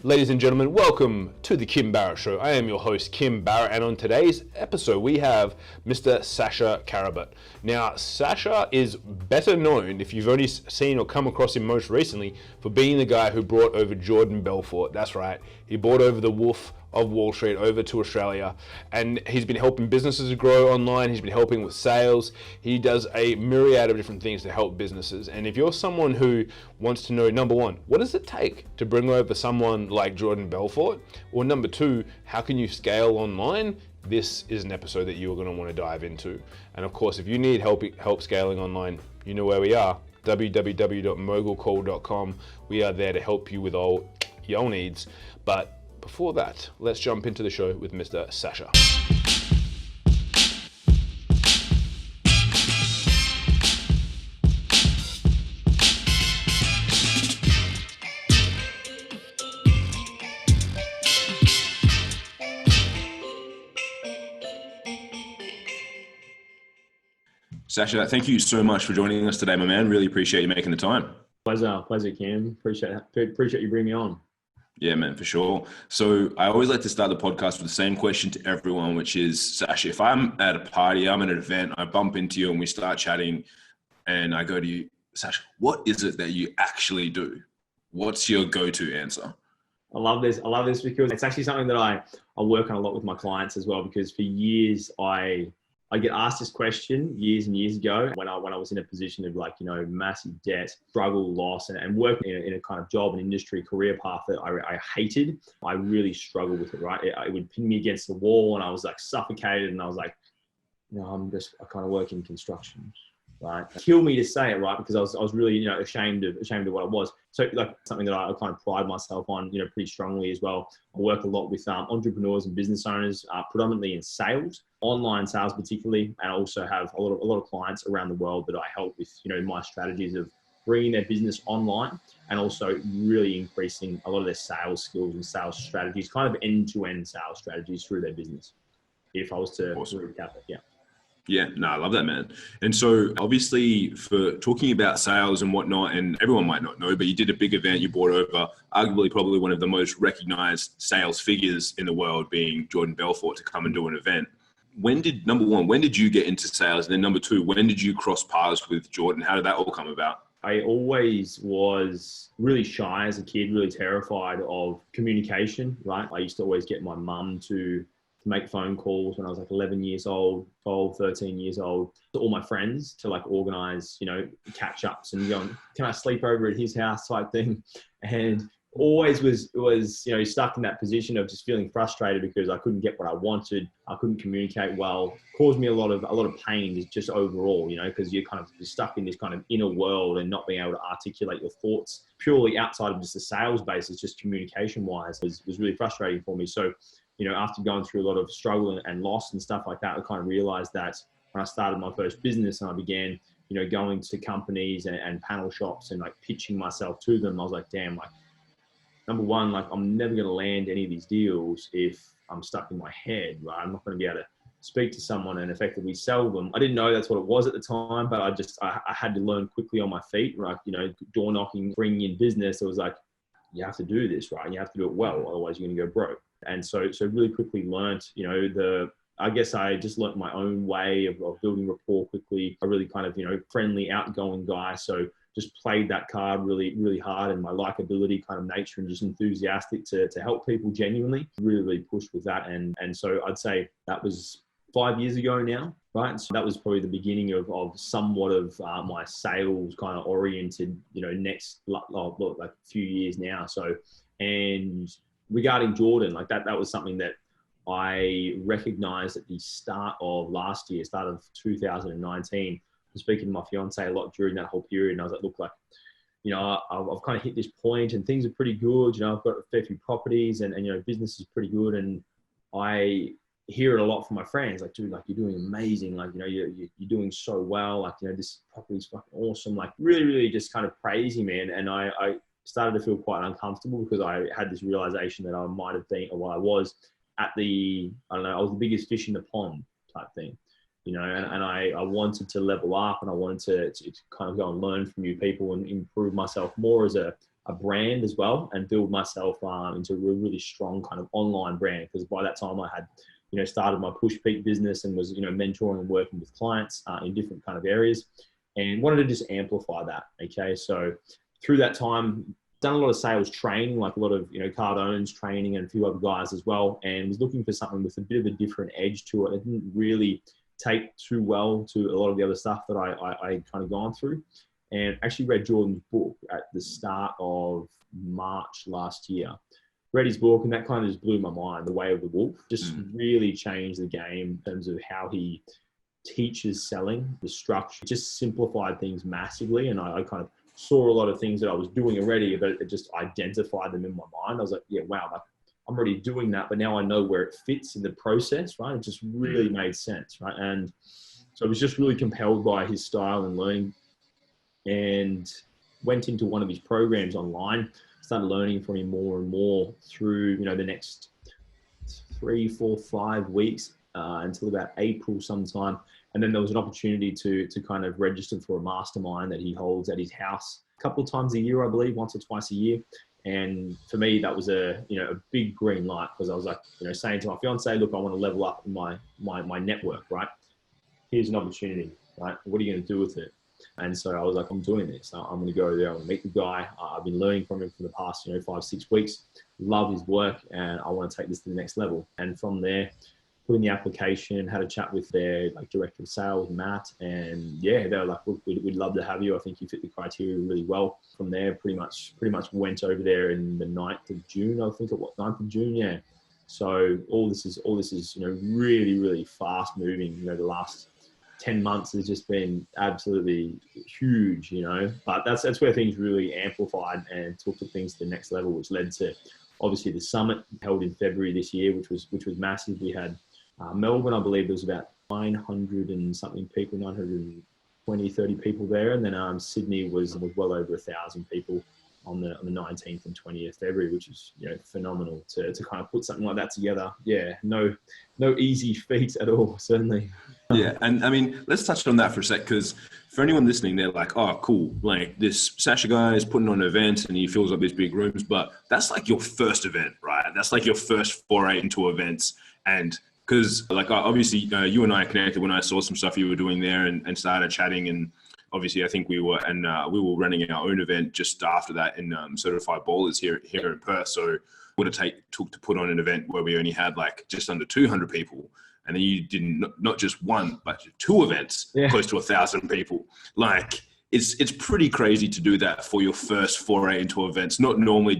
Ladies and gentlemen, welcome to the Kim Barrett Show. I am your host, Kim Barrett, and on today's episode, we have Mr. Sasha Karabut. Now, Sasha is better known, if you've only seen or come across him most recently, for being the guy who brought over Jordan Belfort. That's right, he brought over the Wolf of Wall Street over to Australia, and he's been helping businesses grow online. He's been helping with sales. He does a myriad of different things to help businesses. And if you're someone who wants to know, number one, what does it take to bring over someone like Jordan Belfort? Or number two, how can you scale online? This is an episode that you're going to want to dive into. And of course, if you need help scaling online, you know where we are, www.mogulcall.com. We are there to help you with all your needs. But before that, let's jump into the show with Mr. Sasha. Sasha, thank you so much for joining us today, my man. Really appreciate you making the time. Pleasure, Kim. Appreciate you bringing me on. Yeah, man, for sure. So I always like to start the podcast with the same question to everyone, which is, Sasha, if I'm at a party, I'm at an event, I bump into you and we start chatting and I go to you, Sasha, what is it that you actually do? What's your go-to answer? I love this because it's actually something that I work on a lot with my clients as well, because for years I get asked this question years and years ago when I was in a position of massive debt, struggle, loss, and working in a kind of job and industry career path that I hated. I really struggled with it, right? It would pin me against the wall and I was like suffocated and I was like, I kind of work in construction, right? Kill me to say it, right? Because I was really, ashamed of what I was. So like something that I kind of pride myself on, pretty strongly as well. I work a lot with entrepreneurs and business owners, predominantly in sales, online sales particularly, and I also have a lot of clients around the world that I help with, my strategies of bringing their business online and also really increasing a lot of their sales skills and sales strategies, kind of end-to-end sales strategies through their business. If I was to recap it, yeah. Yeah, no, I love that, man. And so obviously for talking about sales and whatnot, and everyone might not know, but you did a big event, you brought over arguably probably one of the most recognized sales figures in the world, being Jordan Belfort, to come and do an event. Number one, when did you get into sales? And then number two, when did you cross paths with Jordan? How did that all come about? I always was really shy as a kid, really terrified of communication, right? I used to always get my mum to make phone calls when I was like 11 years old, 12, 13 years old, to all my friends to like organize, catch ups and going, can I sleep over at his house type thing? And always was, stuck in that position of just feeling frustrated because I couldn't get what I wanted. I couldn't communicate well. Caused me a lot of pain just overall, because you're stuck in this kind of inner world and not being able to articulate your thoughts purely outside of just the sales basis, just communication wise was really frustrating for me. So, after going through a lot of struggle and loss and stuff like that, I kind of realized that when I started my first business and I began, going to companies and panel shops and like pitching myself to them, I was like, damn, like, number one, like I'm never going to land any of these deals if I'm stuck in my head, right? I'm not going to be able to speak to someone and effectively sell them. I didn't know that's what it was at the time, but I had to learn quickly on my feet, right? Door knocking, bringing in business. It was like, you have to do this, right? You have to do it well. Otherwise you're going to go broke. And so really quickly learned, I guess I just learned my own way of building rapport quickly. A really kind of, friendly, outgoing guy. So just played that card really, really hard, and my likability kind of nature and just enthusiastic to help people genuinely, really pushed with that. And so I'd say that was 5 years ago now, right? So that was probably the beginning of somewhat of my sales kind of oriented, next like a few years now. So, and regarding Jordan, like that was something that I recognized at the start of last year, start of 2019. I'm speaking to my fiance a lot during that whole period. And I was like, look, like, I've kind of hit this point and things are pretty good. I've got a fair few properties and business is pretty good. And I hear it a lot from my friends, like, dude, like you're doing amazing. Like, you're doing so well. Like, this property is fucking awesome. Like really, really just kind of praising me. And I started to feel quite uncomfortable because I had this realization that I might have been, or I was I was the biggest fish in the pond type thing. And I wanted to level up and I wanted to kind of go and learn from new people and improve myself more as a a brand as well and build myself into a really strong kind of online brand. Because by that time I had, started my PushPeak business and was, mentoring and working with clients in different kind of areas, and wanted to just amplify that. Okay. So through that time, done a lot of sales training, like a lot of, Cardone's training and a few other guys as well, and was looking for something with a bit of a different edge to it. It didn't really take too well to a lot of the other stuff that I kind of gone through, and actually read Jordan's book at the start of March last year. Read his book, and that kind of just blew my mind. The Way of the Wolf just really changed the game in terms of how he teaches selling, the structure, just simplified things massively. And I kind of saw a lot of things that I was doing already, but it just identified them in my mind. I was like, yeah, wow, I'm already doing that, but now I know where it fits in the process, right? It just really made sense, right? And so I was just really compelled by his style and learning, and went into one of his programs online, started learning from him more and more through, the next 3, 4, 5 weeks until about April sometime. And then there was an opportunity to kind of register for a mastermind that he holds at his house a couple of times a year, I believe, once or twice a year. And for me, that was a big green light, because I was like, saying to my fiance, look, I want to level up in my network, right? Here's an opportunity, right? What are you going to do with it? And so I was like, I'm doing this. I'm going to go there. I'm going to meet the guy. I've been learning from him for the past, 5, 6 weeks. Love his work, and I want to take this to the next level. And from there, put in the application, had a chat with their director of sales, Matt, and yeah, they were like, look, we'd love to have you. I think you fit the criteria really well. From there, pretty much went over there in the 9th of June, I think it was 9th of June, yeah. So all this is really, really fast moving. The last 10 months has just been absolutely huge, but that's where things really amplified and took things to the next level, which led to obviously the summit held in February this year, which was massive. We had Melbourne, I believe there was about 900 and something people, 920, 30 people there. And then Sydney was well over 1,000 people on the 19th and 20th of February, which is, phenomenal to kind of put something like that together. Yeah, no easy feat at all, certainly. Yeah, and I mean, let's touch on that for a sec, because for anyone listening, they're like, oh, cool, like this Sasha guy is putting on events and he fills up these big rooms, but that's like your first event, right? That's like your first foray into events. And because obviously you and I connected when I saw some stuff you were doing there and started chatting, and obviously I think we were running our own event just after that in Certified Ballers here in Perth. So what it took to put on an event where we only had like just under 200 people. And then you did not just one, but 2 events, close to 1,000 people. Like it's pretty crazy to do that for your first foray into events. Not normally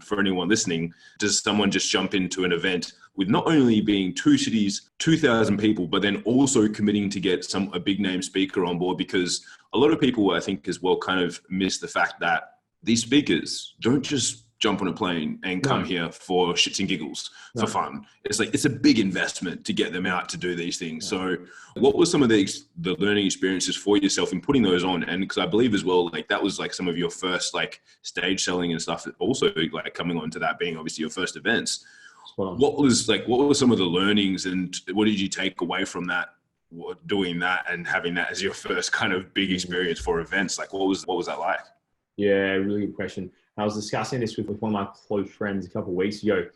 for anyone listening, does someone just jump into an event with not only being 2 cities, 2,000 people, but then also committing to get a big name speaker on board, because a lot of people, I think as well, kind of miss the fact that these speakers don't just jump on a plane and come here for shits and giggles for fun. It's like, it's a big investment to get them out to do these things. So what were some of the learning experiences for yourself in putting those on? And because I believe as well, like that was like some of your first like stage selling and stuff, also like coming on to that being obviously your first events. What were some of the learnings, and what did you take away from that, doing that and having that as your first kind of big experience for events? Like what was that like? Yeah, really good question. I was discussing this with one of my close friends a couple of weeks ago,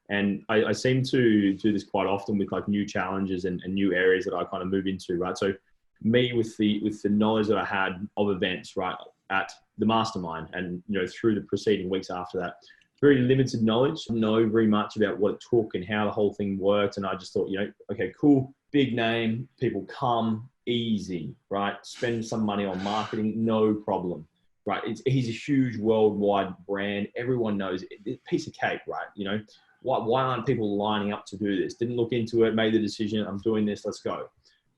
and I seem to do this quite often with like new challenges and new areas that I kind of move into, right? So me with the knowledge that I had of events, right, at the mastermind and, through the preceding weeks after that, very limited knowledge, know very much about what it took and how the whole thing worked. And I just thought, okay, cool, big name, people come, easy, right? Spend some money on marketing, no problem. Right, he's a huge worldwide brand. Everyone knows it. Piece of cake, right? Why aren't people lining up to do this? Didn't look into it, made the decision. I'm doing this. Let's go.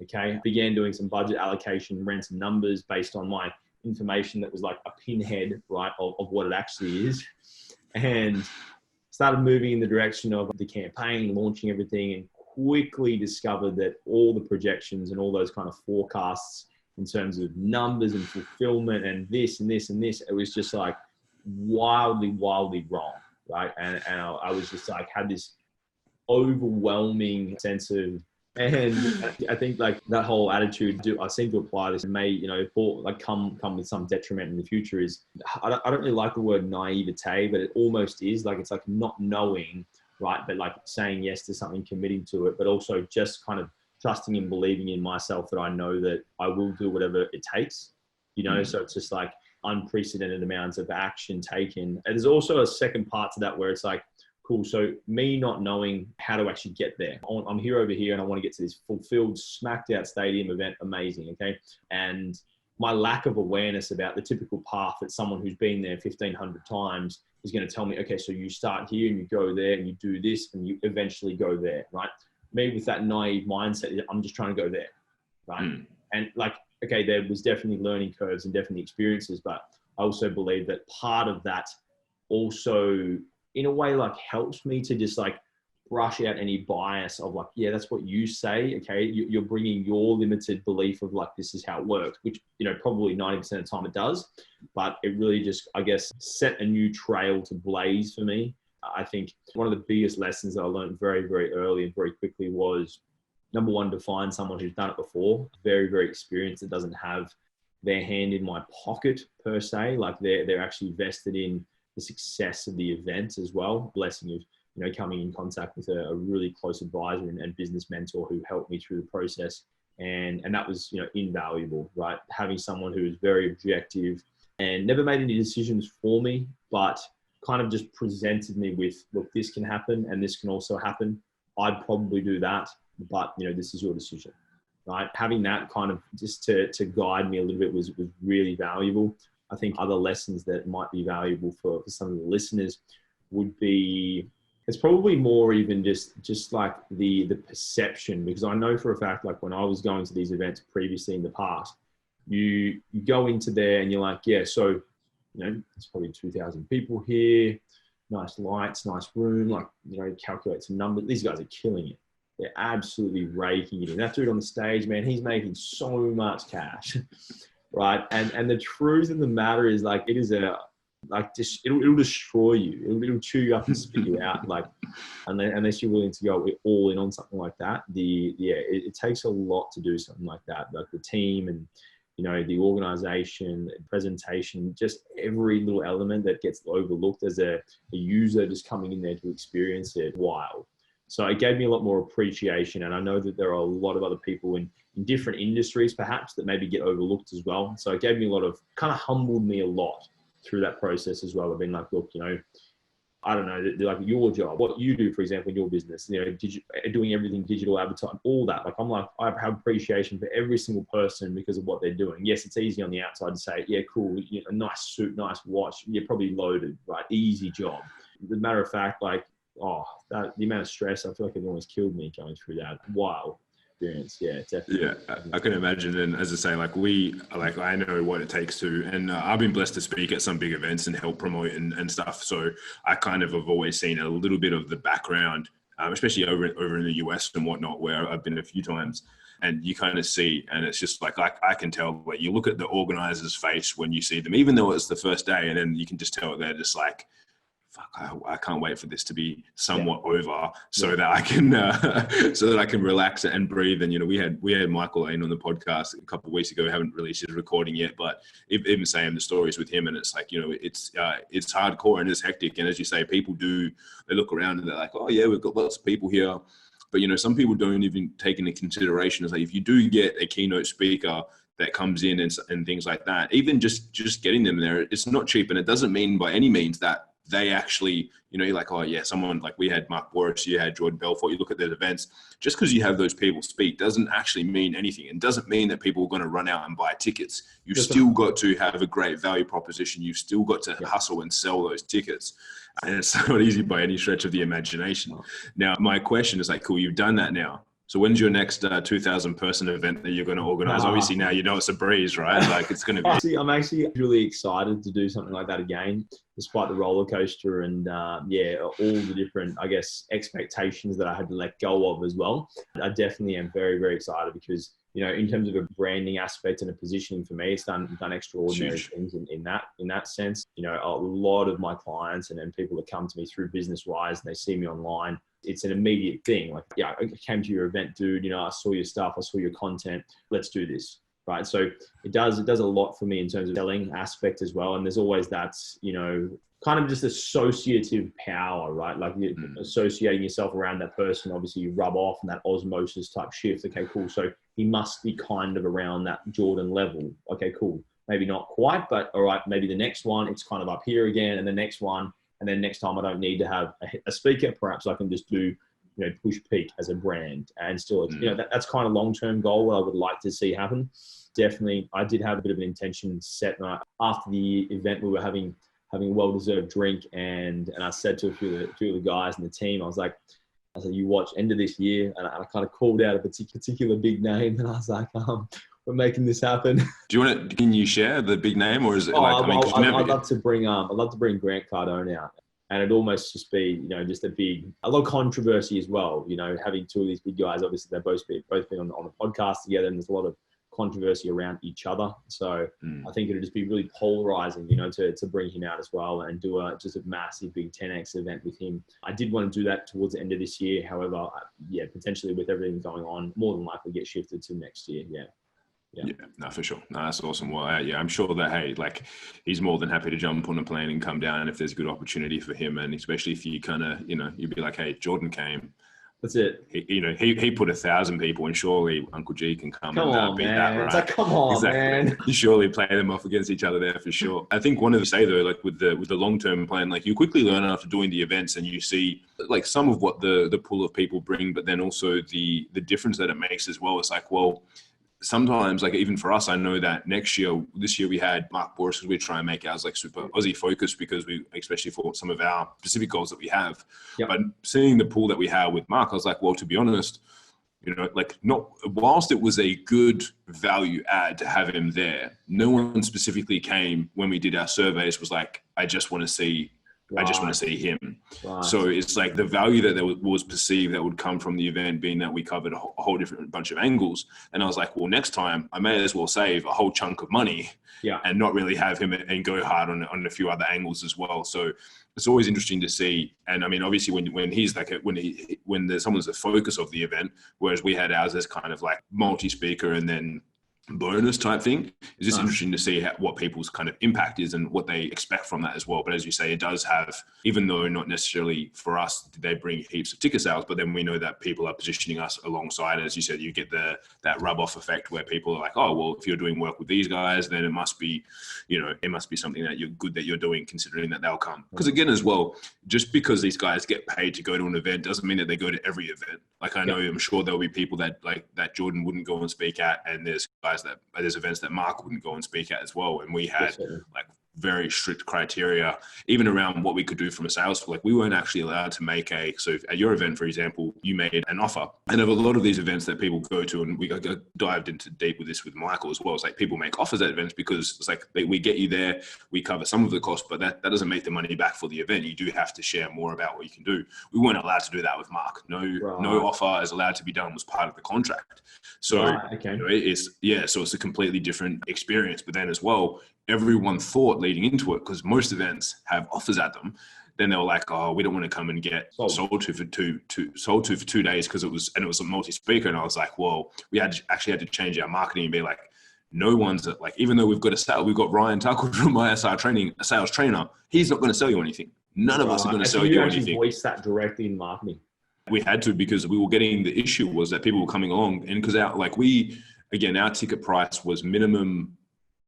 Okay. Began doing some budget allocation, ran some numbers based on my information that was like a pinhead, right, of what it actually is, and started moving in the direction of the campaign, launching everything, and quickly discovered that all the projections and all those kind of forecasts in terms of numbers and fulfillment and this and this and this, it was just like wildly wrong, right? And I was just like, had this overwhelming sense of And I think like that whole attitude, I seem to apply this, and may, you know, come with some detriment in the future is, I don't really like the word naivete, but it almost is like, it's like not knowing, right? But like saying yes to something, committing to it, but also just kind of trusting and believing in myself that I know that I will do whatever it takes, you know? So it's just like unprecedented amounts of action taken. And there's also a second part to that where it's like, cool. So me not knowing how to actually get there. I'm here over here and I want to get to this fulfilled, smacked out stadium event. Amazing. Okay. And my lack of awareness about the typical path that someone who's been there 1,500 times is going to tell me, okay, so you start here and you go there and you do this and you eventually go there. Right. Me with that naive mindset, I'm just trying to go there. Right. And like, okay, there was definitely learning curves and definitely experiences, but I also believe that part of that also in a way like helps me to just like brush out any bias of like, yeah, that's what you say. Okay. You're bringing your limited belief of like, this is how it works, which, you know, probably 90% of the time it does, but it really just, I guess, set a new trail to blaze for me. I think one of the biggest lessons that I learned very, very early and very quickly was, number one, to find someone who's done it before, very, very experienced, that doesn't have their hand in my pocket per se. Like they're actually vested in the success of the event as well. Blessing of, you know, coming in contact with a really close advisor and business mentor who helped me through the process. And that was, you know, invaluable, right? Having someone who is very objective and never made any decisions for me, but kind of just presented me with, look, this can happen and this can also happen. I'd probably do that, but, you know, this is your decision, right? Having that kind of just to guide me a little bit was really valuable. I think other lessons that might be valuable for some of the listeners would be, it's probably more even just like the perception, because I know for a fact, like when I was going to these events previously in the past, you go into there and you're like, yeah, so, you know, it's probably 2,000 people here, nice lights, nice room, like, you know, calculate some numbers. These guys are killing it. They're absolutely raking it in. That dude on the stage, man, he's making so much cash. Right. And the truth of the matter is like, it is it'll destroy you. It'll chew you up and spit you out. Like, unless you're willing to go all in on something like that, it takes a lot to do something like that. Like the team and, you know, the organization, presentation, just every little element that gets overlooked as a user just coming in there to experience it. Wild. So it gave me a lot more appreciation. And I know that there are a lot of other people in different industries, perhaps, that maybe get overlooked as well. So it gave me kind of humbled me a lot through that process as well. I've been like, look, you know, I don't know, like your job, what you do, for example, in your business, you know, doing everything digital, advertising, all that. Like, I'm like, I have appreciation for every single person because of what they're doing. Yes, it's easy on the outside to say, yeah, cool, you know, nice suit, nice watch. You're probably loaded, right? Easy job. As a matter of fact, like, the amount of stress, I feel like it almost killed me going through that. Wow. Experience. Yeah, definitely. Yeah, I can imagine. And as I say, I know what it takes to, and I've been blessed to speak at some big events and help promote and stuff. So I kind of have always seen a little bit of the background, especially over in the US and whatnot, where I've been a few times. And you kind of see, and it's just like, I can tell, like, you look at the organizer's face when you see them, even though it's the first day, and then you can just tell they're just like, fuck, I can't wait for this to be somewhat over so that I can relax and breathe. And, you know, we had Michael Lane on the podcast a couple of weeks ago. We haven't released his recording yet, but even saying the stories with him, and it's like, you know, it's hardcore and it's hectic. And as you say, people they look around and they're like, oh yeah, we've got lots of people here. But, you know, some people don't even take into consideration, is like, if you do get a keynote speaker that comes in and things like that, even just getting them there, it's not cheap. And it doesn't mean by any means that they actually, you know, you're like, oh yeah, someone like, we had Mark Boris, you had Jordan Belfort, you look at their events, just because you have those people speak doesn't actually mean anything. It doesn't mean that people are going to run out and buy tickets. You've still got to have a great value proposition. You've still got to hustle and sell those tickets. And it's not easy by any stretch of the imagination. Now, my question is like, cool, you've done that now. So when's your next 2,000 person event that you're going to organize? Obviously now you know it's a breeze, right? Like, it's going to be. I'm actually really excited to do something like that again, despite the roller coaster and all the different, I guess, expectations that I had to let go of as well. I definitely am very, very excited because, you know, in terms of a branding aspect and a positioning for me, it's done extraordinary things in that sense. You know, a lot of my clients and people that come to me through Business Wise and they see me online, it's an immediate thing. Like, yeah, I came to your event, dude. I saw your stuff. I saw your content. Let's do this. Right. So it does a lot for me in terms of selling aspect as well. And there's always that, kind of just associative power, right? Like you're associating yourself around that person. Obviously you rub off and that osmosis type shift. Okay, cool. So he must be kind of around that Jordan level. Okay, cool. Maybe not quite, but all right, maybe the next one, it's kind of up here again. And the next one, and then next time I don't need to have a speaker. Perhaps I can just do, PushPeak as a brand and still, that's kind of long-term goal what I would like to see happen. Definitely. I did have a bit of an intention set. After the event, we were having a well-deserved drink, and I said to a few of the guys in the team, I said, you watch end of this year, and I kind of called out a particular big name, and I was like, we're making this happen. Can you share the big name, or is it I'd love to bring Grant Cardone out. And it'd almost just be, just a lot of controversy as well. Having two of these big guys, obviously they've both been on the podcast together, and there's a lot of controversy around each other. So I think it'd just be really polarizing, to bring him out as well and do just a massive big 10X event with him. I did want to do that towards the end of this year. However, potentially with everything going on, more than likely get shifted to next year. Yeah, no, for sure. No, that's awesome. Well, I'm sure that, he's more than happy to jump on a plane and come down if there's a good opportunity for him. And especially if you kind of, you'd be like, hey, Jordan came. That's it. He put 1,000 people, and surely Uncle G can come and beat man. that, right? It's like, come on, exactly. Man. You surely play them off against each other there for sure. I think one of the say though, with the long-term plan, you quickly learn after doing the events, and you see some of what the pool of people bring, but then also the difference that it makes as well. It's sometimes, even for us, I know that this year we had Mark Boris, because we try and make ours super Aussie focused, because especially for some of our specific goals that we have. Yep. But seeing the pool that we have with Mark, I was like, well, to be honest, whilst it was a good value add to have him there, no one specifically came when we did our surveys was like, I just want to see him. Right. So it's the value that there was perceived that would come from the event, being that we covered a whole different bunch of angles. And I was like, well, next time I may as well save a whole chunk of money and not really have him and go hard on a few other angles as well. So it's always interesting to see. And I mean, obviously when he's when there's someone's the focus of the event, whereas we had ours as kind of multi-speaker and then bonus type thing, it's just interesting to see what people's kind of impact is and what they expect from that as well. But as you say, it does have, even though not necessarily for us did they bring heaps of ticket sales, but then we know that people are positioning us alongside. As you said, you get that rub off effect where people are like, oh well, if you're doing work with these guys, then it must be something that you're good that you're doing, considering that they'll come. Because again as well, just because these guys get paid to go to an event doesn't mean that they go to every event. I know, I'm sure there'll be people that that Jordan wouldn't go and speak at, and there's there's events that Mark wouldn't go and speak at as well. And we had very strict criteria, even around what we could do from a sales. We weren't actually allowed to make so at your event, for example, you made an offer. And of a lot of these events that people go to, and we dived into deep with this with Michael as well, it's people make offers at events because it's we get you there, we cover some of the cost, but that doesn't make the money back for the event. You do have to share more about what you can do. We weren't allowed to do that with Mark. No offer is allowed to be done, was part of the contract. So it's a completely different experience. But then as well, everyone thought leading into it, because most events have offers at them, then they were like, oh, we don't want to come and get sold to for 2 days because it was a multi-speaker. And I was like, well, we actually had to change our marketing and be like, no one's even though we've got Ryan Tuckle from ISR training, a sales trainer, he's not going to sell you anything. None of us are going to sell you anything. You voice that directly in marketing. We had to, because we were getting, the issue was that people were coming along, and because our ticket price was minimum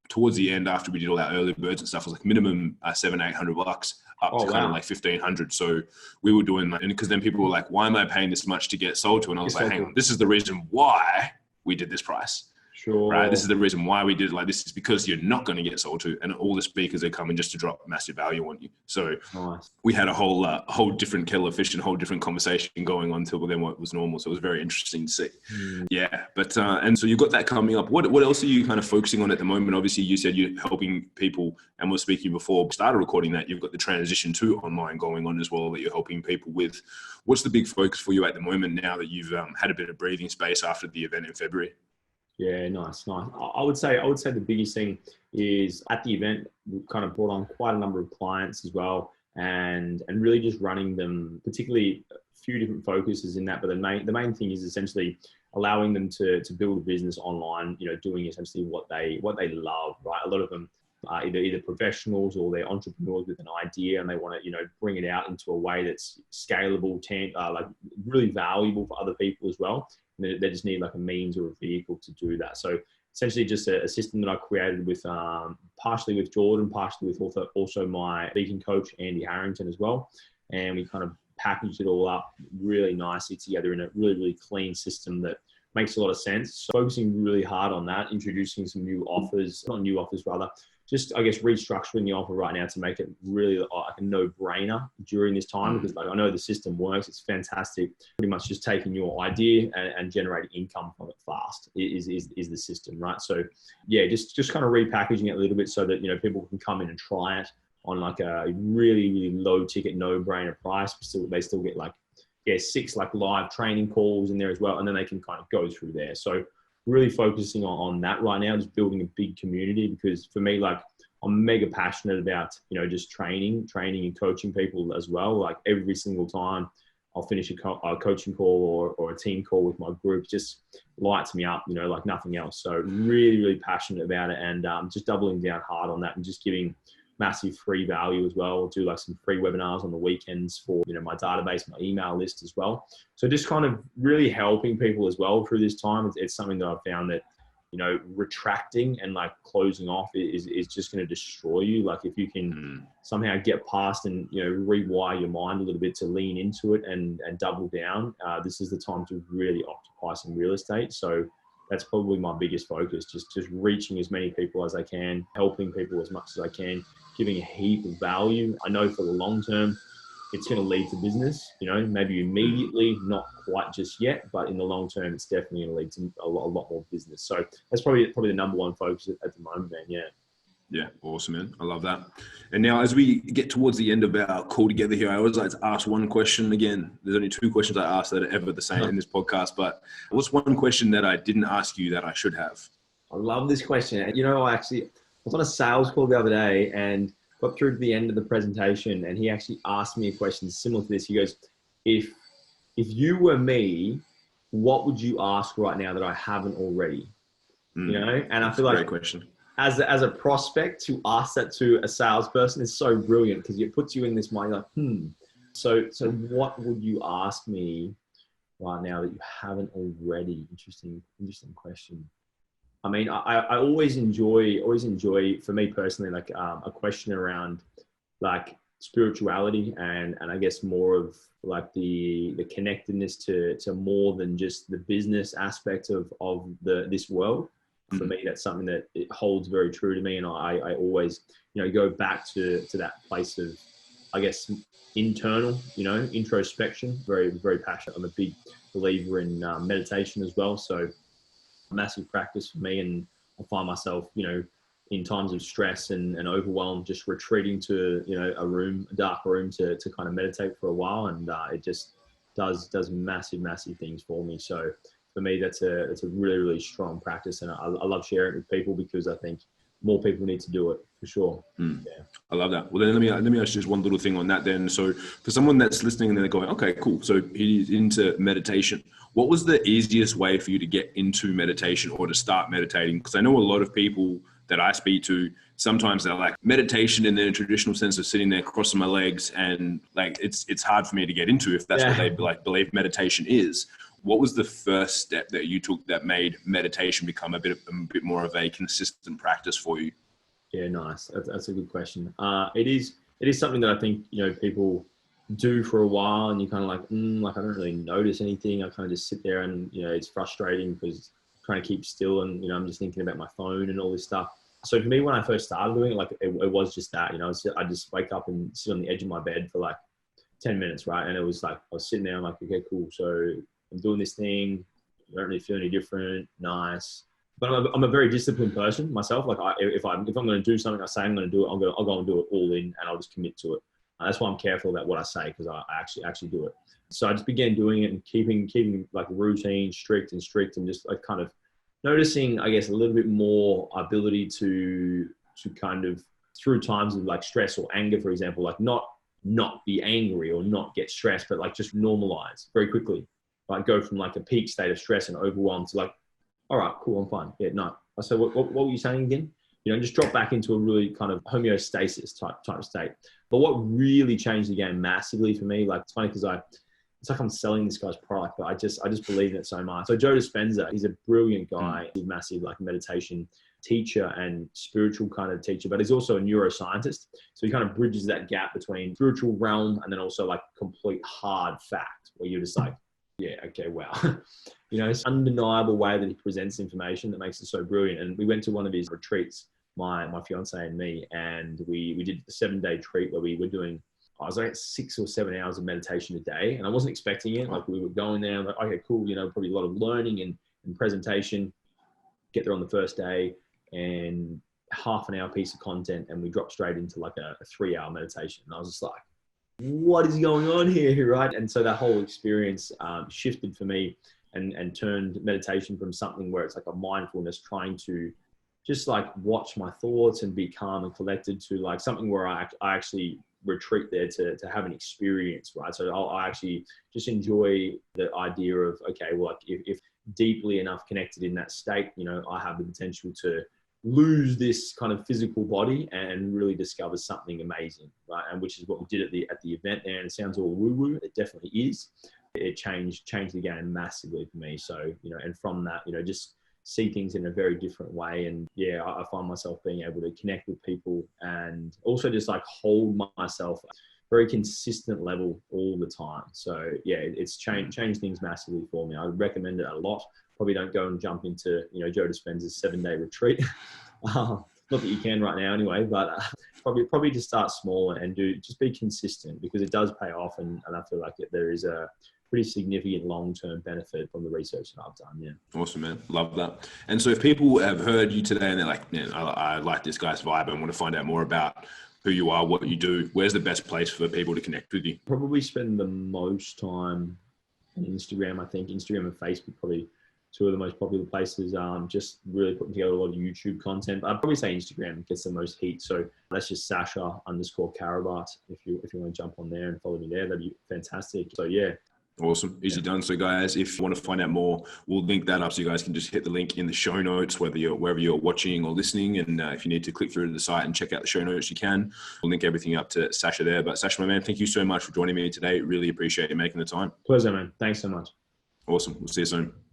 towards the end, after we did all our early birds and stuff, was minimum $700-800 up to kind of $1,500. So we were doing and because then people were like, why am I paying this much to get sold to? And I was like, hang on, this is the reason why we did this price. Sure. Right. This is the reason why we did this is because you're not going to get sold to, and all the speakers are coming just to drop massive value on you. So we had a whole different kettle of fish and whole different conversation going on till then what was normal. So it was very interesting to see. Yeah. But, and so you've got that coming up. What else are you kind of focusing on at the moment? Obviously you said you're helping people, and we're speaking before we started recording that you've got the transition to online going on as well, that you're helping people with. What's the big focus for you at the moment now that you've had a bit of breathing space after the event in February? Yeah, nice. I would say the biggest thing is at the event, we kind of brought on quite a number of clients as well, and really just running them, particularly few different focuses in that, but the main thing is essentially allowing them to build a business online, doing essentially what they love, right? A lot of them are either professionals or they're entrepreneurs with an idea and they want to, bring it out into a way that's scalable, like really valuable for other people as well. And they just need like a means or a vehicle to do that. So essentially just a system that I created with partially with Jordan, partially with also my vegan coach, Andy Harrington as well. And we kind of packaged it all up really nicely together in a really, really clean system that makes a lot of sense. So focusing really hard on that, introducing some new offers, not new offers rather, just I guess restructuring the offer right now to make it really like a no-brainer during this time, because like I know the system works, it's fantastic. Pretty much just taking your idea and generating income from it fast is the system, right? So yeah, just kind of repackaging it a little bit so that people can come in and try it on like a really, really low ticket, no-brainer price. They still get like 6 like live training calls in there as well, and then they can kind of go through there. So really focusing on that right now, just building a big community, because for me, like I'm mega passionate about, just training and coaching people as well. Like every single time I'll finish a coaching call or a team call with my group, just lights me up, like nothing else. So really, really passionate about it, and just doubling down hard on that and just giving massive free value as well. I'll do like some free webinars on the weekends for, my database, my email list as well. So just kind of really helping people as well through this time. It's something that I've found that, retracting and like closing off is just going to destroy you. Like if you can somehow get past and, rewire your mind a little bit to lean into it and double down, this is the time to really occupy some real estate. So that's probably my biggest focus, just reaching as many people as I can, helping people as much as I can, giving a heap of value. I know for the long term, it's going to lead to business, maybe immediately, not quite just yet, but in the long term, it's definitely going to lead to a lot more business. So that's probably the number one focus at the moment, man. Yeah. Yeah, awesome, man. I love that. And now as we get towards the end of our call together here, I always like to ask one question again. There's only 2 questions I ask that are ever the same in this podcast, but what's one question that I didn't ask you that I should have? I love this question. I was on a sales call the other day and got through to the end of the presentation, and he actually asked me a question similar to this. He goes, if you were me, what would you ask right now that I haven't already? And I feel like, great question. As a prospect, to ask that to a salesperson is so brilliant, because it puts you in this mind like, So what would you ask me right now that you haven't already? Interesting question. I mean, I always enjoy, for me personally, like a question around like spirituality and I guess more of like the connectedness to more than just the business aspect of this world. For me, that's something that it holds very true to me. And I always, go back to that place of, I guess, internal, introspection, very, very passionate. I'm a big believer in meditation as well. So massive practice for me. And I find myself, in times of stress and overwhelm, just retreating to, a dark room to kind of meditate for a while. And it just does massive things for me. So for me, it's a really, really strong practice, and I love sharing it with people because I think more people need to do it for sure. Yeah. I love that. Well, then let me ask you just one little thing on that then. So for someone that's listening and they're going, okay, cool. So he's into meditation. What was the easiest way for you to get into meditation or to start meditating? Because I know a lot of people that I speak to, sometimes they're like, meditation in the traditional sense of sitting there crossing my legs, and like it's hard for me to get into if that's what they believe meditation is. What was the first step that you took that made meditation become a bit more of a consistent practice for you? Yeah, nice. That's a good question. It is something that I think, people do for a while, and you kind of like I don't really notice anything. I kind of just sit there, and it's frustrating because I'm trying to keep still, and I'm just thinking about my phone and all this stuff. So for me, when I first started doing it, like it was just that, I just wake up and sit on the edge of my bed for like 10 minutes, right? And it was like I was sitting there, I'm like, okay, cool. So I'm doing this thing. I don't really feel any different. Nice. But I'm a very disciplined person myself. Like if I'm going to do something, I say I'm going to do it. I'll go and do it all in, and I'll just commit to it. That's why I'm careful about what I say, because I actually do it. So I just began doing it and keeping like routine, strict, and just like kind of noticing, I guess, a little bit more ability to kind of, through times of like stress or anger, for example, like not not be angry or not get stressed, but like just normalize very quickly. Like go from like a peak state of stress and overwhelm to like, all right, cool, I'm fine. Yeah, no. I said, what were you saying again? You know, just drop back into a really kind of homeostasis type state. But what really changed the game massively for me, like it's funny because it's like I'm selling this guy's product, but I just believe in it so much. So Joe Dispenza, he's a brilliant guy. He's a massive like meditation teacher and spiritual kind of teacher, but he's also a neuroscientist. So he kind of bridges that gap between spiritual realm and then also like complete hard fact where you're just like, yeah, okay, wow. You know, it's an undeniable way that he presents information that makes it so brilliant. And we went to one of his retreats, my fiance and me, and we did a 7-day retreat where we were doing, I was like 6 or 7 hours of meditation a day. And I wasn't expecting it. Like we were going there, I'm like, okay, cool. You know, probably a lot of learning and presentation. Get there on the first day and half an hour piece of content. And we dropped straight into like a 3-hour meditation. And I was just like, what is going on here, right? And so that whole experience shifted for me and turned meditation from something where it's like a mindfulness, trying to just like watch my thoughts and be calm and collected, to like something where I actually retreat there to have an experience, right? So I actually just enjoy the idea of, okay, well, like if deeply enough connected in that state, you know, I have the potential to lose this kind of physical body and really discover something amazing, right? And which is what we did at the event there. And it sounds all woo-woo, it definitely is. It changed the game massively for me. So, you know, and from that, you know, just see things in a very different way. And yeah, I find myself being able to connect with people and also just like hold myself at a very consistent level all the time. So yeah, it's changed things massively for me. I would recommend it a lot. Probably don't go and jump into, you know, Joe Dispenza's 7-day retreat. Not that you can right now anyway, but probably just start small and just be consistent, because it does pay off. And I feel like there is a pretty significant long-term benefit from the research that I've done. Yeah. Awesome, man. Love that. And so if people have heard you today and they're like, man, I like this guy's vibe and want to find out more about who you are, what you do, where's the best place for people to connect with you? Probably spend the most time on Instagram. I think Instagram and Facebook probably two of the most popular places. Just really putting together a lot of YouTube content. I'd probably say Instagram gets the most heat. So that's just Sasha_Karabut. If you want to jump on there and follow me there, that'd be fantastic. So yeah. Awesome. Easy done. So guys, if you want to find out more, we'll link that up so you guys can just hit the link in the show notes, wherever you're watching or listening. And if you need to click through to the site and check out the show notes, you can. We'll link everything up to Sasha there. But Sasha, my man, thank you so much for joining me today. Really appreciate you making the time. Pleasure, man. Thanks so much. Awesome. We'll see you soon.